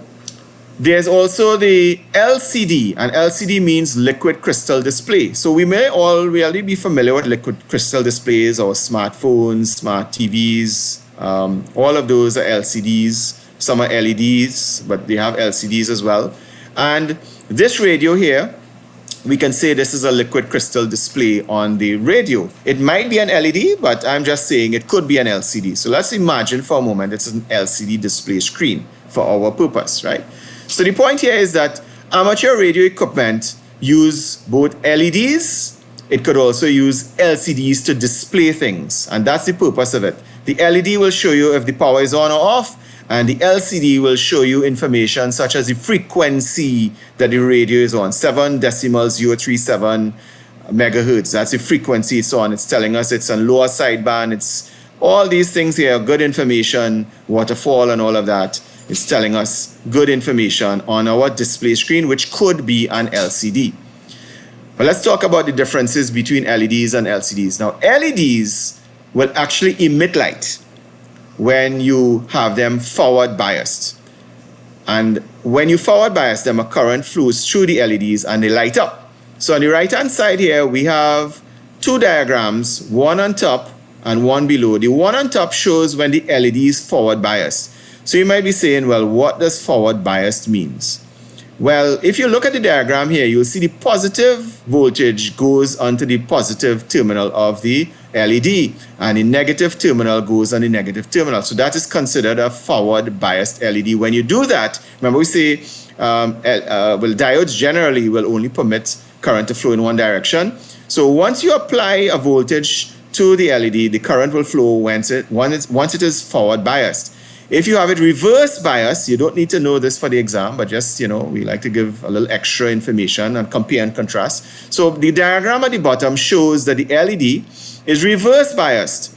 there's also the LCD, and LCD means liquid crystal display. So we may already be familiar with liquid crystal displays, or smartphones, smart TVs, all of those are LCDs. Some are LEDs, but they have LCDs as well. And this radio here, we can say this is a liquid crystal display on the radio. It might be an LED, but I'm just saying it could be an LCD. So let's imagine for a moment it's an LCD display screen for our purpose, right? So the point here is that amateur radio equipment use both LEDs. It could also use LCDs to display things, and that's the purpose of it. The LED will show you if the power is on or off, and the LCD will show you information such as the frequency that the radio is on, 7.037 megahertz. That's the frequency it's on. It's telling us it's on lower sideband. It's all these things here, good information, waterfall and all of that. It's telling us good information on our display screen, which could be an LCD. But let's talk about the differences between LEDs and LCDs. Now, LEDs will actually emit light when you have them forward biased. And when you forward bias them, a current flows through the LEDs and they light up. So on the right-hand side here, we have two diagrams, one on top and one below. The one on top shows when the LED is forward biased. So you might be saying, well, what does forward biased means? Well, if you look at the diagram here, you'll see the positive voltage goes onto the positive terminal of the LED, and the negative terminal goes on the negative terminal. So that is considered a forward biased LED. When you do that, remember we say, diodes generally will only permit current to flow in one direction. So once you apply a voltage to the LED, the current will flow once it is forward biased. If you have it reverse bias, you don't need to know this for the exam, but just, we like to give a little extra information and compare and contrast. So the diagram at the bottom shows that the LED is reverse biased.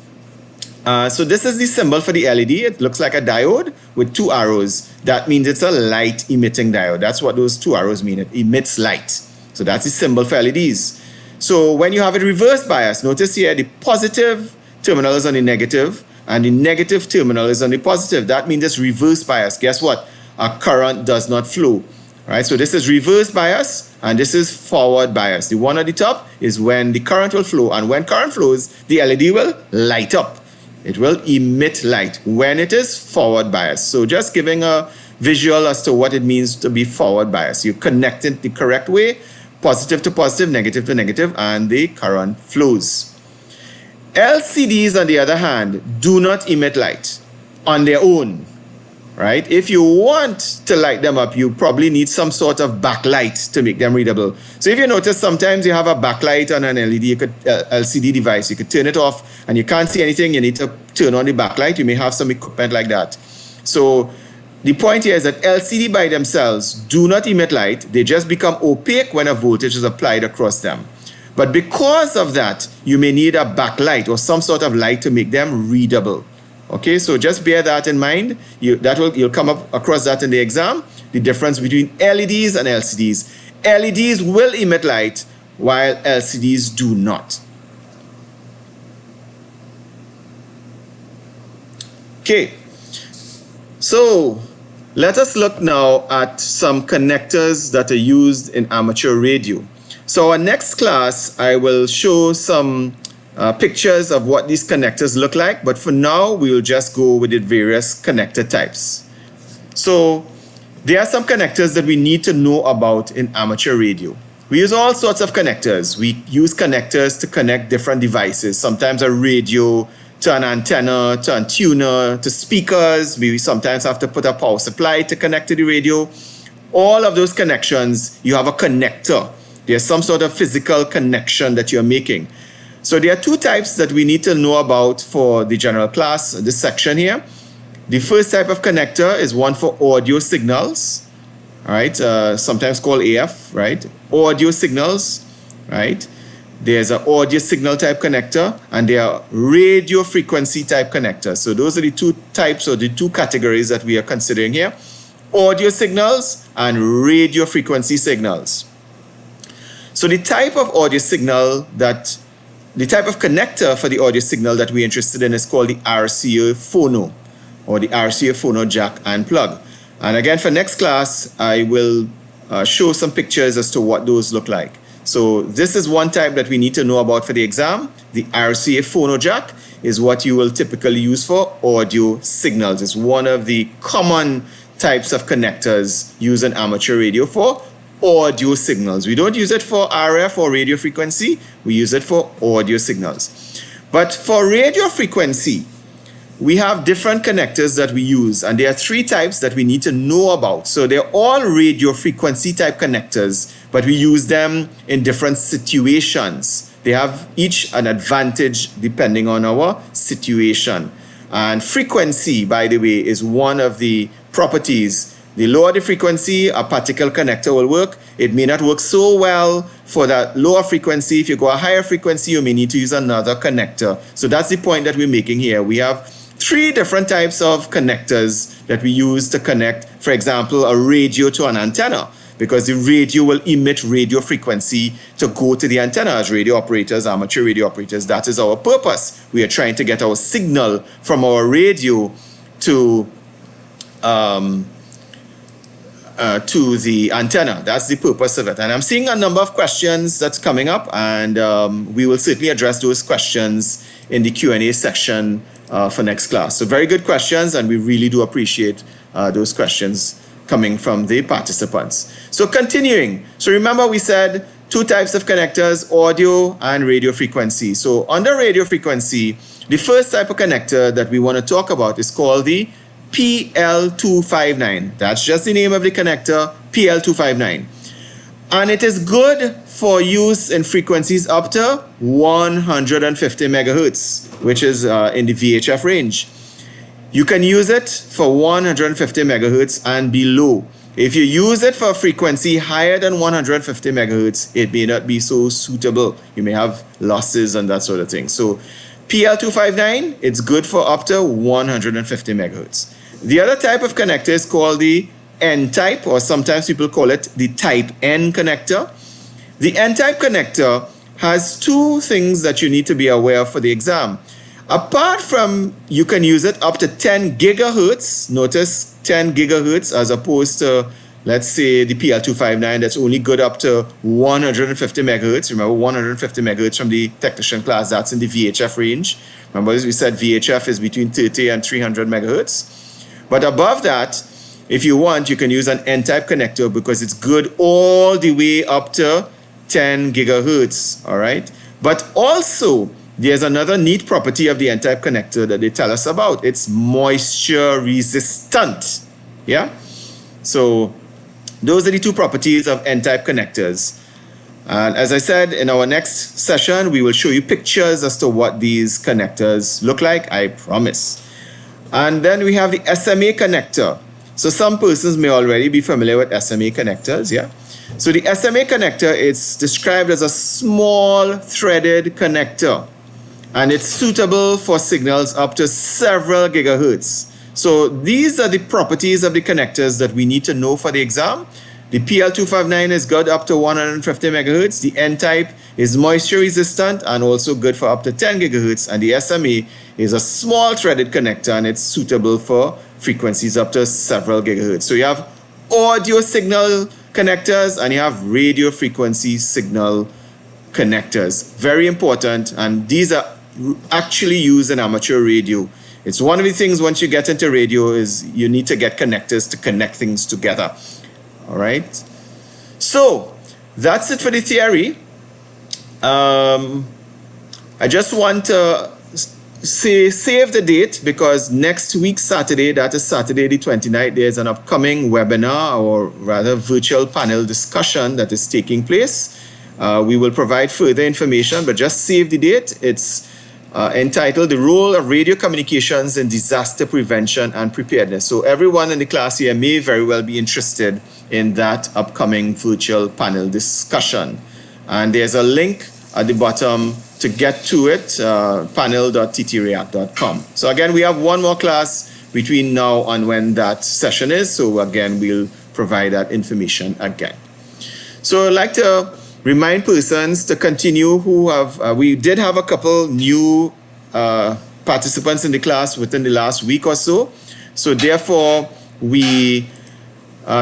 So this is the symbol for the LED. It looks like a diode with two arrows. That means it's a light emitting diode. That's what those two arrows mean. It emits light. So that's the symbol for LEDs. So when you have it reverse bias, notice here the positive terminal is on the negative and the negative terminal is on the positive. That means it's reverse bias. Guess what? A current does not flow. Right? So this is reverse bias and this is forward bias. The one at the top is when the current will flow, and when current flows, the LED will light up. It will emit light when it is forward bias. So just giving a visual as to what it means to be forward bias. You connect it the correct way, positive to positive, negative to negative, and the current flows. LCDs, on the other hand, do not emit light on their own, right? If you want to light them up, you probably need some sort of backlight to make them readable. So if you notice, sometimes you have a backlight on an LED, LCD device. You could turn it off and you can't see anything. You need to turn on the backlight. You may have some equipment like that. So the point here is that LCD by themselves do not emit light. They just become opaque when a voltage is applied across them. But because of that, you may need a backlight or some sort of light to make them readable. Okay, so just bear that in mind. You'll come up across that in the exam, the difference between LEDs and LCDs. LEDs will emit light while LCDs do not. Okay, so let us look now at some connectors that are used in amateur radio. So our next class, I will show some pictures of what these connectors look like, but for now, we will just go with the various connector types. So there are some connectors that we need to know about in amateur radio. We use all sorts of connectors. We use connectors to connect different devices, sometimes a radio to an antenna, to a tuner, to speakers. We sometimes have to put a power supply to connect to the radio. All of those connections, you have a connector. There's some sort of physical connection that you're making. So there are two types that we need to know about for the general class, this section here. The first type of connector is one for audio signals, all right, sometimes called AF, right? Audio signals, right? There's an audio signal type connector, and there are radio frequency type connectors. So those are the two types or the two categories that we are considering here: audio signals and radio frequency signals. So the type of audio signal the type of connector for the audio signal that we're interested in is called the RCA phono, or the RCA phono jack and plug. And again, for next class, I will show some pictures as to what those look like. So this is one type that we need to know about for the exam. The RCA phono jack is what you will typically use for audio signals. It's one of the common types of connectors used in amateur radio for audio signals. We don't use it for RF or radio frequency. We use it for audio signals. But for radio frequency, we have different connectors that we use, and there are three types that we need to know about. So they're all radio frequency type connectors, but we use them in different situations. They have each an advantage depending on our situation. And frequency, by the way, is one of the properties. The lower the frequency, a particle connector will work. It may not work so well for that lower frequency. If you go a higher frequency, you may need to use another connector. So that's the point that we're making here. We have three different types of connectors that we use to connect, for example, a radio to an antenna, because the radio will emit radio frequency to go to the antenna. As radio operators, amateur radio operators, that is our purpose. We are trying to get our signal from our radio to the antenna. That's the purpose of it. And I'm seeing a number of questions that's coming up, and we will certainly address those questions in the Q&A section for next class. So very good questions, and we really do appreciate those questions coming from the participants. So continuing. So remember we said two types of connectors, audio and radio frequency. So under radio frequency, the first type of connector that we want to talk about is called the PL259. That's just the name of the connector, PL259. And it is good for use in frequencies up to 150 megahertz, which is in the VHF range. You can use it for 150 megahertz and below. If you use it for a frequency higher than 150 megahertz, it may not be so suitable. You may have losses and that sort of thing. So PL259, it's good for up to 150 megahertz. The other type of connector is called the N-type, or sometimes people call it the type N connector. The N-type connector has two things that you need to be aware of for the exam. Apart from you can use it up to 10 gigahertz, notice 10 gigahertz as opposed to, let's say, the PL259 that's only good up to 150 megahertz. Remember, 150 megahertz from the technician class, that's in the VHF range. Remember, as we said, VHF is between 30 and 300 megahertz. But above that, if you want, you can use an N-type connector because it's good all the way up to 10 gigahertz, all right? But also, there's another neat property of the N-type connector that they tell us about. It's moisture resistant, yeah? So those are the two properties of N-type connectors. And as I said, in our next session, we will show you pictures as to what these connectors look like, I promise. And then we have the SMA connector. So some persons may already be familiar with SMA connectors, yeah? So the SMA connector is described as a small threaded connector, and it's suitable for signals up to several gigahertz. So these are the properties of the connectors that we need to know for the exam. The PL259 is good up to 150 megahertz. The N-type is moisture resistant and also good for up to 10 gigahertz. And the SMA is a small threaded connector, and it's suitable for frequencies up to several gigahertz. So you have audio signal connectors and you have radio frequency signal connectors. Very important, and these are actually used in amateur radio. It's one of the things once you get into radio is you need to get connectors to connect things together. All right. So that's it for the theory. I just want to save the date because next week, Saturday, that is Saturday the 29th, there's an upcoming webinar or rather virtual panel discussion that is taking place. We will provide further information, but just save the date. It's entitled The Role of Radio Communications in Disaster Prevention and Preparedness. So everyone in the class here may very well be interested in that upcoming virtual panel discussion. And there's a link at the bottom to get to it, panel.ttreact.com. So again, we have one more class between now and when that session is. So again, we'll provide that information again. So I'd like to remind persons to continue who have, we did have a couple new participants in the class within the last week or so. So therefore, we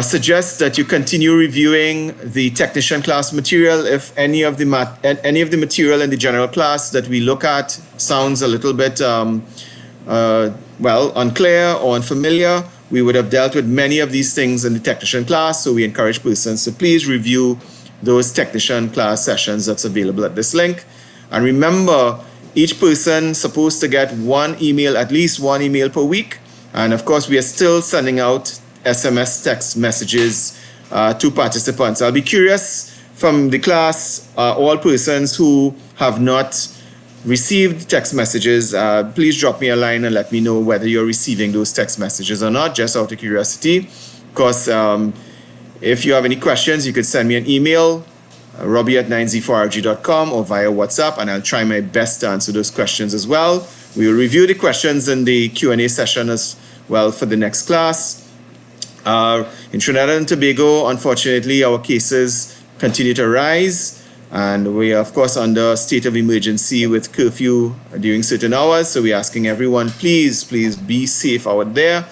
suggest that you continue reviewing the technician class material. If any of the material in the general class that we look at sounds a little bit, well, unclear or unfamiliar, we would have dealt with many of these things in the technician class. So we encourage persons to please review those technician class sessions that's available at this link. And remember, each person supposed to get one email, at least one email per week. And of course, we are still sending out SMS text messages to participants. I'll be curious from the class, all persons who have not received text messages, please drop me a line and let me know whether you're receiving those text messages or not, just out of curiosity. Of course, if you have any questions, you could send me an email, robbie@9z4rg.com, or via WhatsApp, and I'll try my best to answer those questions as well. We will review the questions in the Q&A session as well for the next class. In Trinidad and Tobago, unfortunately, our cases continue to rise, and we are, of course, under state of emergency with curfew during certain hours. So we're asking everyone, please be safe out there.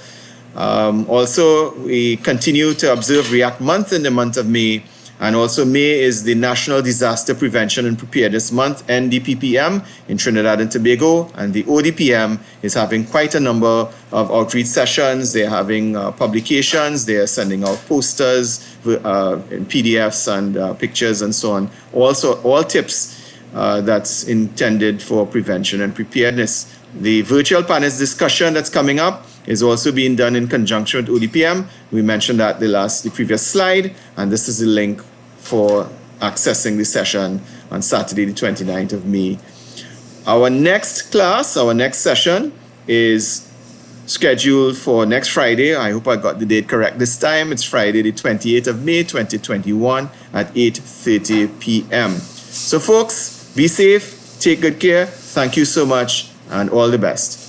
Also, we continue to observe React Month in the month of May, And also May is the National Disaster Prevention and Preparedness Month, NDPPM, in Trinidad and Tobago. And the ODPM is having quite a number of outreach sessions. They're having publications. They are sending out posters, in PDFs and pictures and so on. Also, all tips that's intended for prevention and preparedness. The virtual panels discussion that's coming up is also being done in conjunction with ODPM. We mentioned that the previous slide, and this is the link for accessing the session on Saturday, the 29th of May. Our next class, our next session is scheduled for next Friday. I hope I got the date correct this time. It's Friday, the 28th of May, 2021 at 8:30 p.m. So folks, be safe, take good care. Thank you so much, and all the best.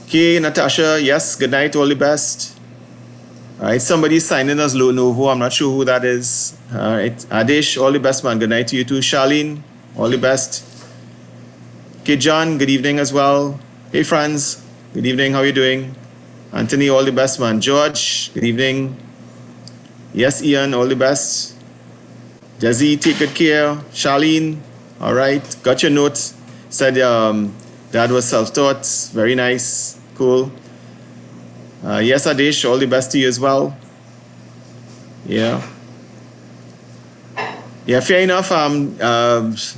Okay, Natasha, yes, good night, all the best. All right, somebody's signing as Lenovo. I'm not sure who that is. All right, Adish, all the best, man. Good night to you too. Charlene, all the best. Okay, John, good evening as well. Hey, Franz, good evening. How you doing? Anthony, all the best, man. George, good evening. Yes, Ian, all the best. Jazzy, take good care. Charlene, all right. Got your notes. Said Dad was self-taught. Very nice. Cool. Yes, Adish, all the best to you as well. Yeah. Yeah, fair enough.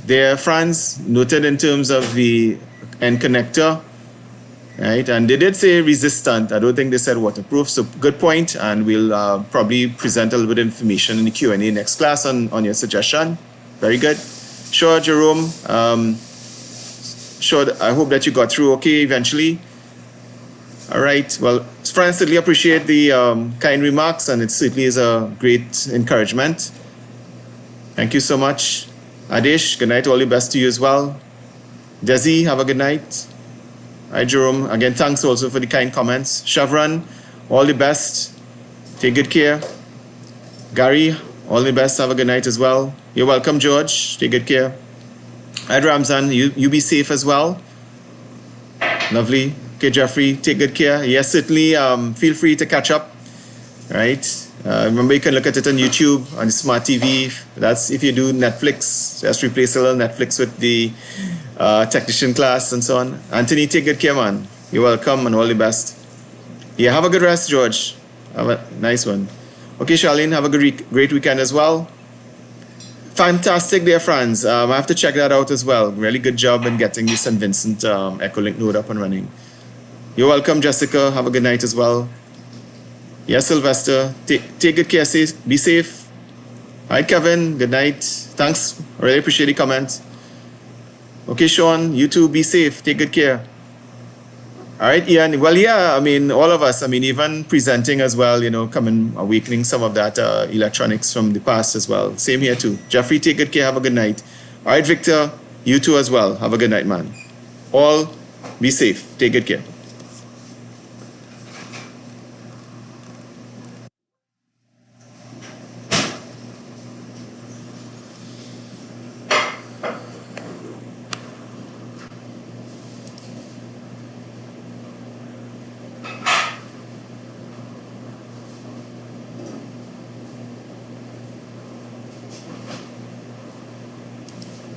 Their Franz noted in terms of the end connector, right? And they did say resistant. I don't think they said waterproof. So good point. And we'll probably present a little bit of information in the Q&A next class on your suggestion. Very good. Sure, Jerome. Sure, I hope that you got through okay eventually. All right. Well, friends, certainly appreciate the kind remarks, and it certainly is a great encouragement. Thank you so much. Adish, good night. All the best to you as well. Desi, have a good night. All right, Jerome. Again, thanks also for the kind comments. Shavran, all the best. Take good care. Gary, all the best. Have a good night as well. You're welcome, George. Take good care. All right, Ramzan, you be safe as well. Lovely. Okay, Jeffrey, take good care. Yes, certainly feel free to catch up, right? Remember, you can look at it on YouTube, on Smart TV. That's if you do Netflix. Just replace a little Netflix with the technician class and so on. Anthony, take good care, man. You're welcome, and all the best. Yeah, have a good rest, George. Have a nice one. Okay, Charlene, have a great weekend as well. Fantastic, dear friends. I have to check that out as well. Really good job in getting the St. Vincent Echolink node up and running. You're welcome, Jessica. Have a good night as well. Yes, Sylvester. Take good care. Be safe. All right, Kevin. Good night. Thanks. I really appreciate the comments. Okay, Sean. You too. Be safe. Take good care. All right, Ian. Well, yeah, I mean, all of us, I mean, even presenting as well, you know, coming, awakening some of that electronics from the past as well. Same here too. Jeffrey, take good care. Have a good night. All right, Victor. You too as well. Have a good night, man. All be safe. Take good care.